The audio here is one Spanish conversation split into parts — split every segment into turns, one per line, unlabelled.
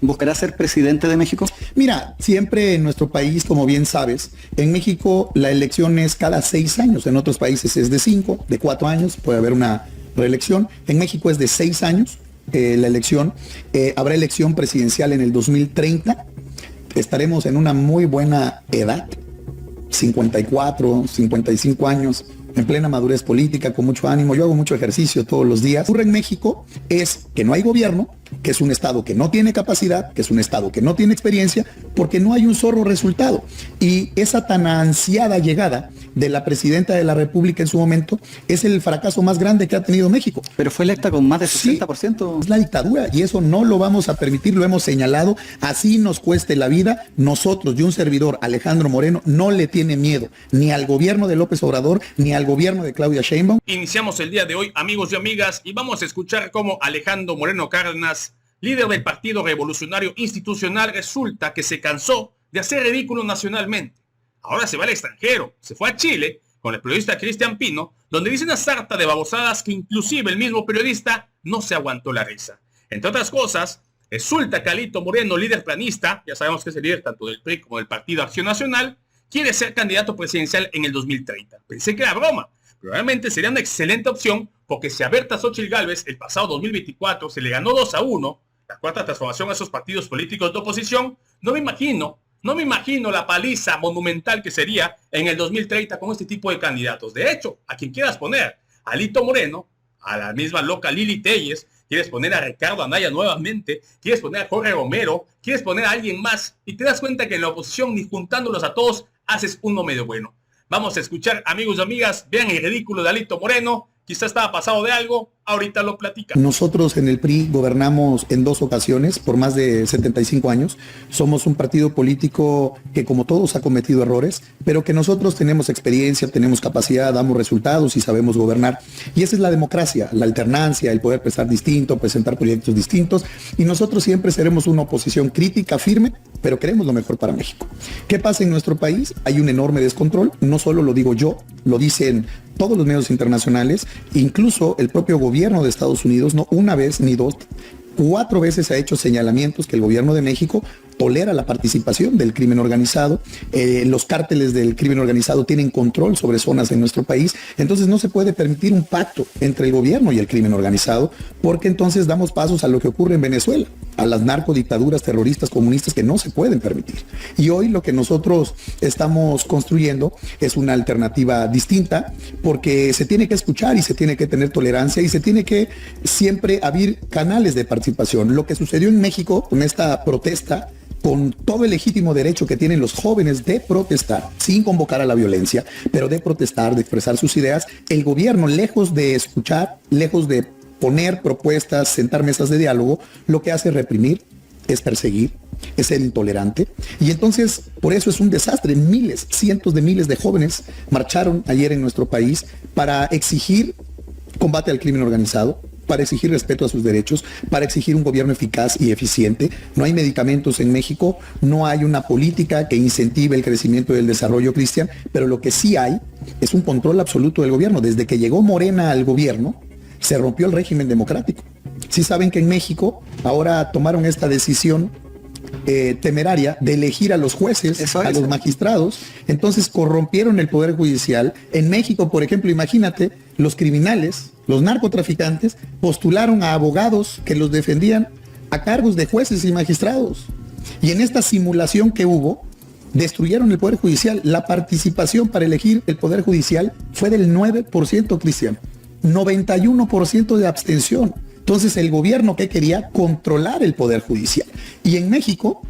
¿Buscará ser presidente de México?
Mira, siempre en nuestro país, como bien sabes, en México la elección es cada 6 años, en otros países es de 5, de 4 años, puede haber una reelección. En México es de 6 años la elección. Habrá elección presidencial en el 2030. Estaremos en una muy buena edad, 54, 55 años, en plena madurez política, con mucho ánimo. Yo hago mucho ejercicio todos los días. Lo que ocurre en México es que no hay gobierno, que es un estado que no tiene capacidad, que es un estado que no tiene experiencia, porque no hay un solo resultado. Y esa tan ansiada llegada de la presidenta de la República en su momento es el fracaso más grande que ha tenido México.
Pero fue electa con más de 60%.
Sí, es la dictadura y eso no lo vamos a permitir, lo hemos señalado. Así nos cueste la vida, nosotros y un servidor, Alejandro Moreno, no le tiene miedo ni al gobierno de López Obrador ni al gobierno de Claudia Sheinbaum.
Iniciamos el día de hoy, amigos y amigas, y vamos a escuchar cómo Alejandro Moreno Cárdenas, líder del Partido Revolucionario Institucional, resulta que se cansó de hacer ridículo nacionalmente. Ahora se va al extranjero, se fue a Chile con el periodista Cristian Pino, donde dice una sarta de babosadas que inclusive el mismo periodista no se aguantó la risa. Entre otras cosas, resulta que Alito Moreno, líder planista, ya sabemos que es el líder tanto del PRI como del Partido Acción Nacional, quiere ser candidato presidencial en el 2030. Pensé que era broma, pero realmente sería una excelente opción, porque si a Berta Xóchitl Gálvez el pasado 2024 se le ganó 2-1, la cuarta transformación a esos partidos políticos de oposición, no me imagino la paliza monumental que sería en el 2030 con este tipo de candidatos. De hecho, a quien quieras poner, a Alito Moreno, a la misma loca Lili Téllez, quieres poner a Ricardo Anaya nuevamente, quieres poner a Jorge Romero, quieres poner a alguien más, y te das cuenta que en la oposición, ni juntándolos a todos, haces uno medio bueno. Vamos a escuchar, amigos y amigas, vean el ridículo de Alito Moreno. Quizá estaba pasado de algo, ahorita lo platica.
Nosotros en el PRI gobernamos en 2 ocasiones por más de 75 años. Somos un partido político que, como todos, ha cometido errores, pero que nosotros tenemos experiencia, tenemos capacidad, damos resultados y sabemos gobernar. Y esa es la democracia, la alternancia, el poder pensar distinto, presentar proyectos distintos. Y nosotros siempre seremos una oposición crítica, firme, pero queremos lo mejor para México. ¿Qué pasa en nuestro país? Hay un enorme descontrol. No solo lo digo yo, lo dicen todos los medios internacionales, incluso el propio gobierno de Estados Unidos, no una vez ni 2, 4 veces ha hecho señalamientos que el gobierno de México tolera la participación del crimen organizado. Los cárteles del crimen organizado tienen control sobre zonas en nuestro país. Entonces no se puede permitir un pacto entre el gobierno y el crimen organizado, porque entonces damos pasos a lo que ocurre en Venezuela, a las narcodictaduras terroristas comunistas que no se pueden permitir. Y hoy lo que nosotros estamos construyendo es una alternativa distinta, porque se tiene que escuchar y se tiene que tener tolerancia y se tiene que siempre abrir canales de participación. Lo que sucedió en México con esta protesta, con todo el legítimo derecho que tienen los jóvenes de protestar, sin convocar a la violencia, pero de protestar, de expresar sus ideas, el gobierno, lejos de escuchar, lejos de poner propuestas, sentar mesas de diálogo, lo que hace es reprimir, es perseguir, es ser intolerante. Y entonces, por eso es un desastre. Miles, cientos de miles de jóvenes marcharon ayer en nuestro país para exigir combate al crimen organizado, para exigir respeto a sus derechos, para exigir un gobierno eficaz y eficiente. No hay medicamentos en México, no hay una política que incentive el crecimiento y el desarrollo, Cristian, pero lo que sí hay es un control absoluto del gobierno. Desde que llegó Morena al gobierno, se rompió el régimen democrático. Sí saben que en México ahora tomaron esta decisión temeraria de elegir a los jueces, a los magistrados. Entonces corrompieron el poder judicial. En México, por ejemplo, imagínate, los criminales, los narcotraficantes, postularon a abogados que los defendían a cargos de jueces y magistrados. Y en esta simulación que hubo, destruyeron el poder judicial. La participación para elegir el poder judicial fue del 9%, Cristian. 91% de abstención. Entonces el gobierno que quería controlar el poder judicial. Y en México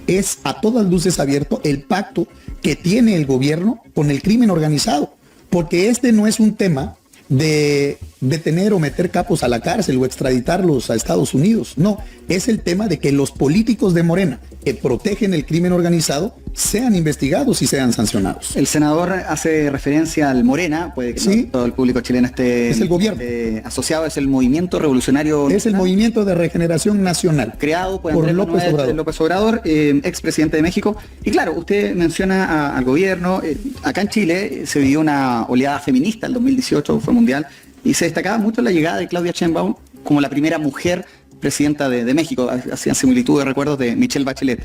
es a todas luces abierto el pacto que tiene el gobierno con el crimen organizado. Porque este no es un tema de detener o meter capos a la cárcel o extraditarlos a Estados Unidos. No, es el tema de que los políticos de Morena que protegen el crimen organizado sean investigados y sean sancionados.
El senador hace referencia al Morena, puede que
sí,
no todo el público chileno esté
es el gobierno.
Asociado, es el Movimiento Revolucionario.
Es el Movimiento de Regeneración Nacional.
Creado por López Obrador, expresidente de México. Y claro, usted menciona al gobierno. Acá en Chile se vivió una oleada feminista, el 2018 fue mundial, y se destacaba mucho la llegada de Claudia Sheinbaum como la primera mujer presidenta de México, hacían similitud de recuerdos de Michelle Bachelet.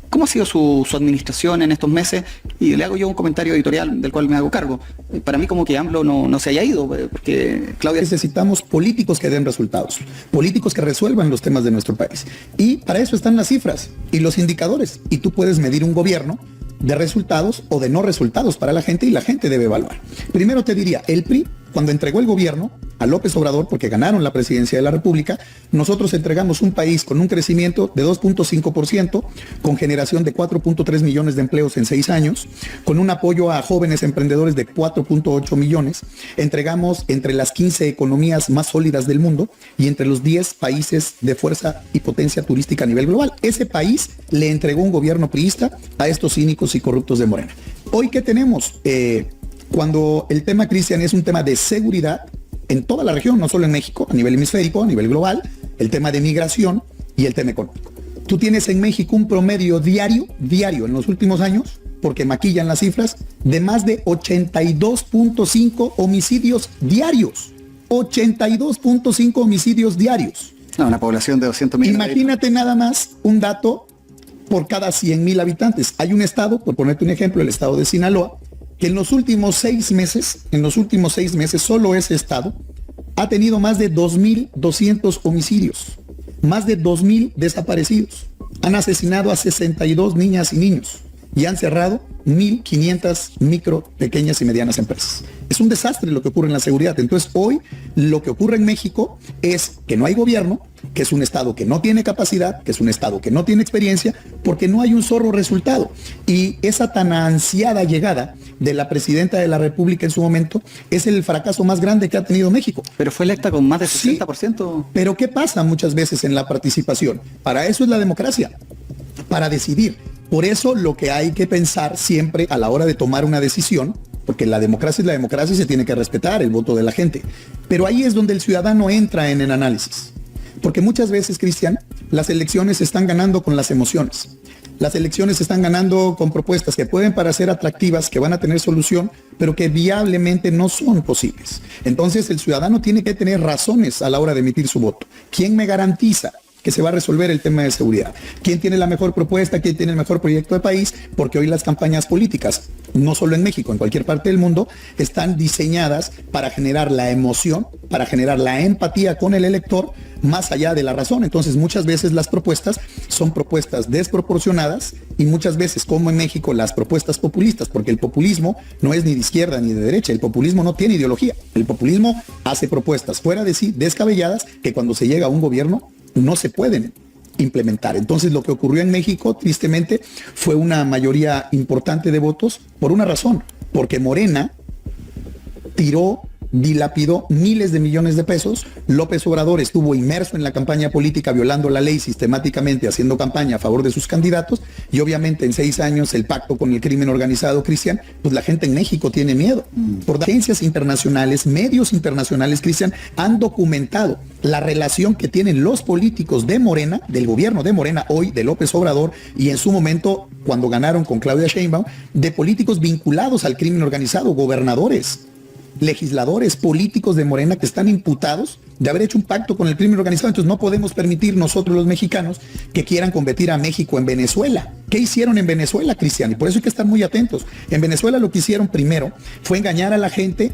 ¿Cómo ha sido su administración en estos meses? Y le hago yo un comentario editorial del cual me hago cargo. Para mí como que AMLO no se haya ido, porque Claudia...
Necesitamos políticos que den resultados, políticos que resuelvan los temas de nuestro país. Y para eso están las cifras y los indicadores. Y tú puedes medir un gobierno de resultados o de no resultados para la gente, y la gente debe evaluar. Primero te diría, el PRI, cuando entregó el gobierno a López Obrador, porque ganaron la presidencia de la República, nosotros entregamos un país con un crecimiento de 2.5%, con generación de 4.3 millones de empleos en 6 años, con un apoyo a jóvenes emprendedores de 4.8 millones. Entregamos entre las 15 economías más sólidas del mundo y entre los 10 países de fuerza y potencia turística a nivel global. Ese país le entregó un gobierno priista a estos cínicos y corruptos de Morena. Hoy, ¿qué tenemos? Cuando el tema, Cristian, es un tema de seguridad en toda la región, no solo en México, a nivel hemisférico, a nivel global, el tema de migración y el tema económico. Tú tienes en México un promedio diario en los últimos años, porque maquillan las cifras, de más de 82.5 homicidios diarios. 82.5 homicidios diarios.
Una población de 200 millones.
Imagínate nada más un dato por cada 100,000 habitantes. Hay un estado, por ponerte un ejemplo, el estado de Sinaloa, que en los últimos 6 meses, solo ese estado ha tenido más de 2.200 homicidios, más de 2.000 desaparecidos. Han asesinado a 62 niñas y niños y han cerrado 1.500 micro, pequeñas y medianas empresas. Es un desastre lo que ocurre en la seguridad. Entonces, hoy lo que ocurre en México es que no hay gobierno, que es un estado que no tiene capacidad, que es un estado que no tiene experiencia, porque no hay un solo resultado. Y esa tan ansiada llegada de la presidenta de la República en su momento es el fracaso más grande que ha tenido México.
Pero fue electa con más de 60%.
Sí, pero ¿qué pasa muchas veces en la participación? Para eso es la democracia, para decidir. Por eso lo que hay que pensar siempre a la hora de tomar una decisión, porque la democracia es la democracia y se tiene que respetar el voto de la gente. Pero ahí es donde el ciudadano entra en el análisis. Porque muchas veces, Cristian, las elecciones se están ganando con las emociones. Las elecciones se están ganando con propuestas que pueden parecer atractivas, que van a tener solución, pero que viablemente no son posibles. Entonces el ciudadano tiene que tener razones a la hora de emitir su voto. ¿Quién me garantiza que se va a resolver el tema de seguridad? ¿Quién tiene la mejor propuesta? ¿Quién tiene el mejor proyecto de país? Porque hoy las campañas políticas, no solo en México, en cualquier parte del mundo, están diseñadas para generar la emoción, para generar la empatía con el elector, más allá de la razón. Entonces, muchas veces las propuestas son propuestas desproporcionadas y muchas veces, como en México, las propuestas populistas, porque el populismo no es ni de izquierda ni de derecha, el populismo no tiene ideología. El populismo hace propuestas fuera de sí, descabelladas, que cuando se llega a un gobierno no se pueden implementar. Entonces, lo que ocurrió en México, tristemente, fue una mayoría importante de votos por una razón, porque Morena dilapidó miles de millones de pesos. López Obrador estuvo inmerso en la campaña política, violando la ley sistemáticamente, haciendo campaña a favor de sus candidatos, y obviamente en 6 años el pacto con el crimen organizado, Cristian, pues la gente en México tiene miedo. Por agencias internacionales, medios internacionales, Cristian, han documentado la relación que tienen los políticos de Morena, del gobierno de Morena hoy, de López Obrador, y en su momento, cuando ganaron con Claudia Sheinbaum, de políticos vinculados al crimen organizado, gobernadores, legisladores, políticos de Morena que están imputados de haber hecho un pacto con el crimen organizado. Entonces no podemos permitir nosotros los mexicanos que quieran convertir a México en Venezuela. ¿Qué hicieron en Venezuela, Cristian? Y por eso hay que estar muy atentos. En Venezuela lo que hicieron primero fue engañar a la gente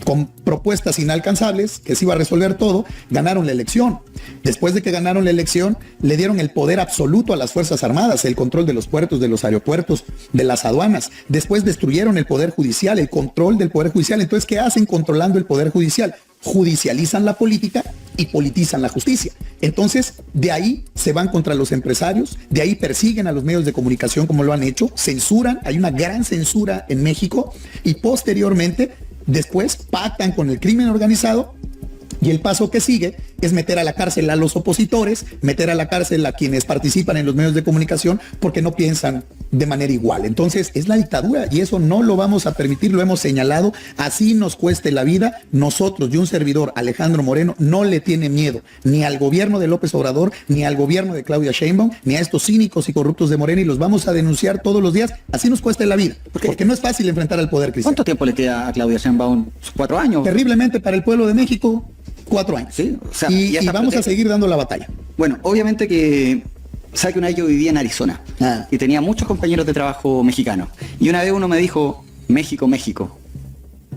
con propuestas inalcanzables, que se iba a resolver todo. Ganaron la elección. Después de que ganaron la elección, le dieron el poder absoluto a las Fuerzas Armadas, el control de los puertos, de los aeropuertos, de las aduanas. Después destruyeron el Poder Judicial, el control del Poder Judicial. Entonces, ¿qué hacen controlando el Poder Judicial? Judicializan la política y politizan la justicia. Entonces, de ahí se van contra los empresarios, de ahí persiguen a los medios de comunicación como lo han hecho, censuran, hay una gran censura en México, y posteriormente, después pactan con el crimen organizado, y el paso que sigue es meter a la cárcel a los opositores, meter a la cárcel a quienes participan en los medios de comunicación porque no piensan de manera igual. Entonces es la dictadura y eso no lo vamos a permitir, lo hemos señalado, así nos cueste la vida. Nosotros y un servidor, Alejandro Moreno, no le tiene miedo ni al gobierno de López Obrador, ni al gobierno de Claudia Sheinbaum, ni a estos cínicos y corruptos de Morena, y los vamos a denunciar todos los días, así nos cueste la vida, porque no es fácil enfrentar al poder, Cristian.
¿Cuánto tiempo le queda a Claudia Sheinbaum? 4 años.
Terriblemente para el pueblo de México. 4 años.
Sí, o sea,
y vamos a seguir dando la batalla.
Bueno, obviamente que, sabe que una vez yo vivía en Arizona y tenía muchos compañeros de trabajo mexicanos. Y una vez uno me dijo, México, México,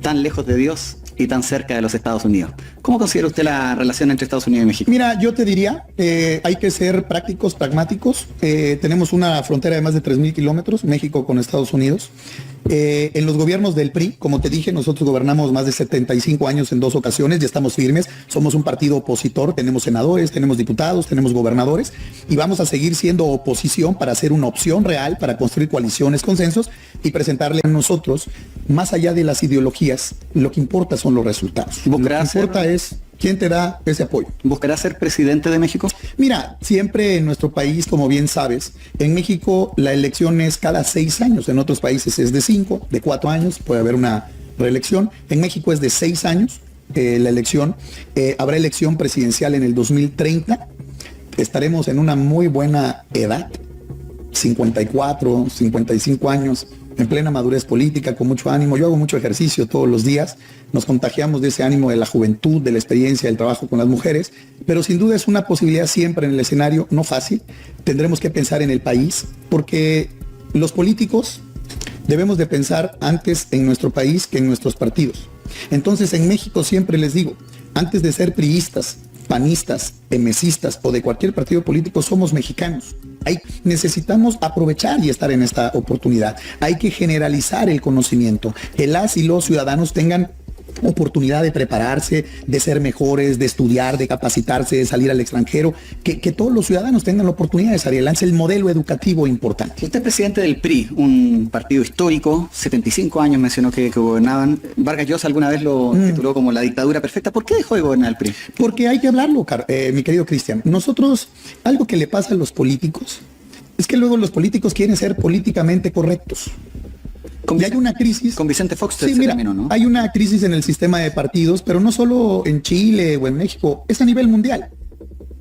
tan lejos de Dios y tan cerca de los Estados Unidos. ¿Cómo considera usted la relación entre Estados Unidos y México?
Mira, yo te diría, hay que ser prácticos, pragmáticos. Tenemos una frontera de más de 3,000 kilómetros, México con Estados Unidos. En los gobiernos del PRI, como te dije, nosotros gobernamos más de 75 años en 2 ocasiones y estamos firmes. Somos un partido opositor, tenemos senadores, tenemos diputados, tenemos gobernadores y vamos a seguir siendo oposición para hacer una opción real, para construir coaliciones, consensos y presentarle a nosotros, más allá de las ideologías, lo que importa son los resultados. Lo que importa es quién te da ese apoyo.
¿Buscará ser presidente de México?
Mira, siempre en nuestro país, como bien sabes, en México la elección es cada 6 años, en otros países es de 5, de 4 años, puede haber una reelección. En México es de 6 años la elección. Habrá elección presidencial en el 2030. Estaremos en una muy buena edad, 54, 55 años, en plena madurez política, con mucho ánimo. Yo hago mucho ejercicio todos los días, nos contagiamos de ese ánimo de la juventud, de la experiencia, del trabajo con las mujeres, pero sin duda es una posibilidad siempre en el escenario, no fácil. Tendremos que pensar en el país, porque los políticos debemos de pensar antes en nuestro país que en nuestros partidos. Entonces en México siempre les digo, antes de ser priistas, panistas, emesistas o de cualquier partido político, somos mexicanos. Necesitamos aprovechar y estar en esta oportunidad. Hay que generalizar el conocimiento, que las y los ciudadanos tengan oportunidad de prepararse, de ser mejores, de estudiar, de capacitarse, de salir al extranjero, que todos los ciudadanos tengan la oportunidad de salir adelante. El modelo educativo importante.
Usted es presidente del PRI, un partido histórico, 75 años mencionó que gobernaban. Vargas Llosa alguna vez lo tituló como la dictadura perfecta. ¿Por qué dejó de gobernar el PRI?
Porque hay que hablarlo, mi querido Cristian. Nosotros, algo que le pasa a los políticos, es que luego los políticos quieren ser políticamente correctos. Y hay una crisis.
Con Vicente Fox,
sí, mira, camino, ¿no? Hay una crisis en el sistema de partidos, pero no solo en Chile o en México, es a nivel mundial.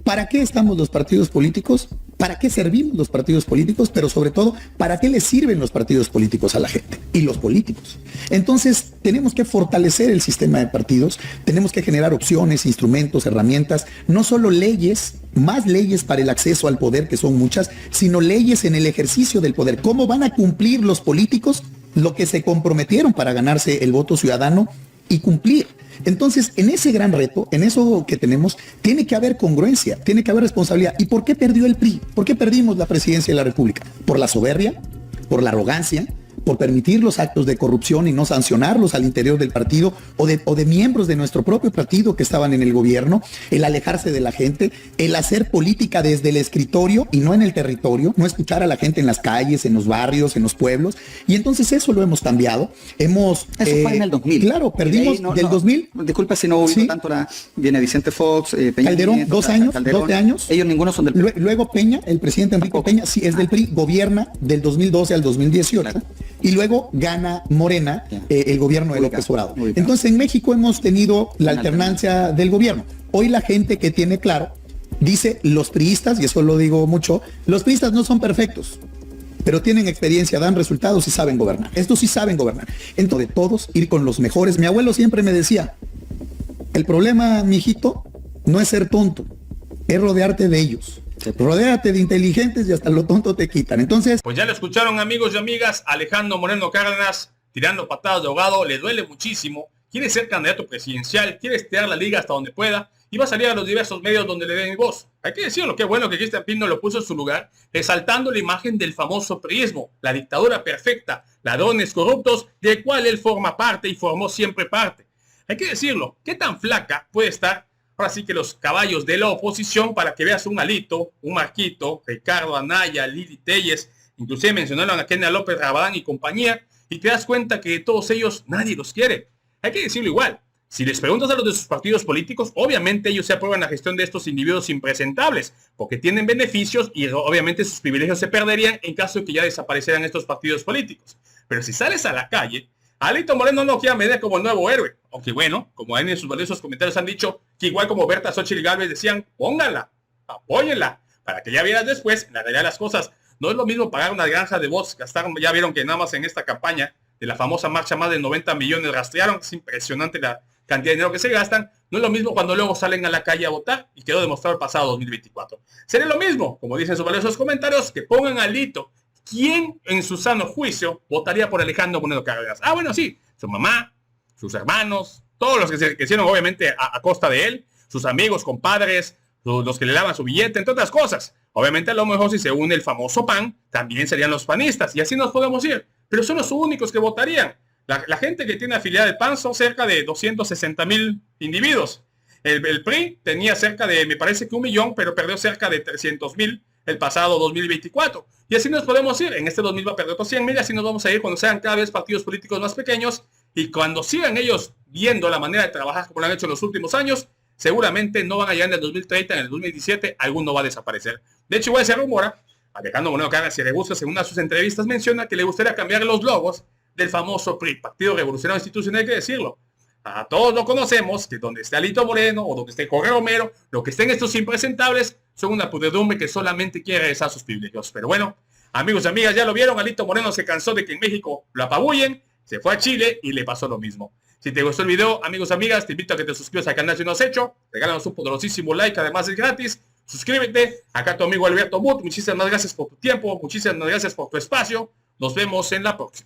¿Para qué estamos los partidos políticos? ¿Para qué servimos los partidos políticos? Pero sobre todo, ¿para qué les sirven los partidos políticos a la gente y los políticos? Entonces, tenemos que fortalecer el sistema de partidos, tenemos que generar opciones, instrumentos, herramientas, no solo leyes, más leyes para el acceso al poder, que son muchas, sino leyes en el ejercicio del poder. ¿Cómo van a cumplir los políticos lo que se comprometieron para ganarse el voto ciudadano y cumplir? Entonces, en ese gran reto, en eso que tenemos, tiene que haber congruencia, tiene que haber responsabilidad. ¿Y por qué perdió el PRI? ¿Por qué perdimos la presidencia de la República? ¿Por la soberbia? ¿Por la arrogancia? ¿Por permitir los actos de corrupción y no sancionarlos al interior del partido o de miembros de nuestro propio partido que estaban en el gobierno? El alejarse de la gente, el hacer política desde el escritorio y no en el territorio, no escuchar a la gente en las calles, en los barrios, en los pueblos. Y entonces eso lo hemos cambiado. Eso
fue en el 2000.
Claro, perdimos del 2000.
Disculpa si no ubico tanto viene Vicente Fox, Peña
Calderón,
Nieto,
2 años,
Calderón.
12 años.
Ellos ninguno son del PRI.
Luego Peña, el presidente Enrique Peña, sí es del PRI, gobierna del 2012 al 2018. Claro. Y luego gana Morena el gobierno de López Obrador. Entonces en México hemos tenido la alternancia del gobierno. Hoy la gente que tiene claro dice los priistas, y eso lo digo mucho, los priistas no son perfectos, pero tienen experiencia, dan resultados y saben gobernar. Estos sí saben gobernar. Entonces de todos ir con los mejores. Mi abuelo siempre me decía, el problema, mijito, no es ser tonto, es rodearte de ellos. Rodéate de inteligentes y hasta lo tonto te quitan. Entonces,
pues ya lo escucharon, amigos y amigas. Alejandro Moreno Cárdenas tirando patadas de ahogado, le duele muchísimo, quiere ser candidato presidencial, quiere estirar la liga hasta donde pueda y va a salir a los diversos medios donde le den voz. Hay que decirlo, qué bueno que Cristian Pino lo puso en su lugar, resaltando la imagen del famoso priismo, la dictadura perfecta, ladrones corruptos, del cual él forma parte y formó siempre parte. Hay que decirlo, qué tan flaca puede estar ahora sí que los caballos de la oposición para que veas un Alito, un Marquito, Ricardo Anaya, Lili Telles, inclusive mencionaron a Kenia López Rabadán y compañía, y te das cuenta que todos ellos nadie los quiere. Hay que decirlo igual. Si les preguntas a los de sus partidos políticos, obviamente ellos se aprueban la gestión de estos individuos impresentables, porque tienen beneficios y obviamente sus privilegios se perderían en caso de que ya desaparecieran estos partidos políticos. Pero si sales a la calle, Alito Moreno no queda media como el nuevo héroe. Aunque bueno, como en sus valiosos comentarios han dicho, que igual como Berta Xochitl Gálvez decían, pónganla, apóyenla, para que ya vieras después, en la realidad de las cosas, no es lo mismo pagar una granja de voz, gastaron, ya vieron que nada más en esta campaña de la famosa marcha más de 90 millones rastrearon, es impresionante la cantidad de dinero que se gastan, no es lo mismo cuando luego salen a la calle a votar, y quedó demostrado el pasado 2024. Sería lo mismo, como dicen sus valiosos comentarios, que pongan al Lito. ¿Quién en su sano juicio votaría por Alejandro Moreno Cárdenas? Ah, bueno, sí, su mamá, sus hermanos, todos los que se hicieron obviamente a costa de él, sus amigos, compadres, los que le daban su billete, entre otras cosas. Obviamente a lo mejor si se une el famoso PAN, también serían los panistas, y así nos podemos ir. Pero son los únicos que votarían. La gente que tiene afiliada al PAN son cerca de 260,000 individuos. El PRI tenía cerca de, me parece que 1 millón, pero perdió cerca de 300,000 el pasado 2024. Y así nos podemos ir. En este 2000 va a perder otros 100,000, así nos vamos a ir cuando sean cada vez partidos políticos más pequeños, y cuando sigan ellos viendo la manera de trabajar como lo han hecho en los últimos años, seguramente no van a llegar en el 2030, en el 2017, alguno va a desaparecer. De hecho, igual se rumora, Alejandro Moreno Cárdenas, si le gusta, según una de sus entrevistas, menciona que le gustaría cambiar los logos del famoso PRI, Partido Revolucionario Institucional, hay que decirlo. A todos lo conocemos, que donde está Alito Moreno o donde esté Jorge Romero, lo que estén estos impresentables son una pudredumbre que solamente quiere regresar sus privilegios. Pero bueno, amigos y amigas, ya lo vieron, Alito Moreno se cansó de que en México lo apabullen, se fue a Chile y le pasó lo mismo. Si te gustó el video, amigos y amigas, te invito a que te suscribas al canal si no has hecho, regálanos un poderosísimo like, además es gratis, suscríbete, acá tu amigo Alberto Mut, muchísimas gracias por tu tiempo, muchísimas gracias por tu espacio, nos vemos en la próxima.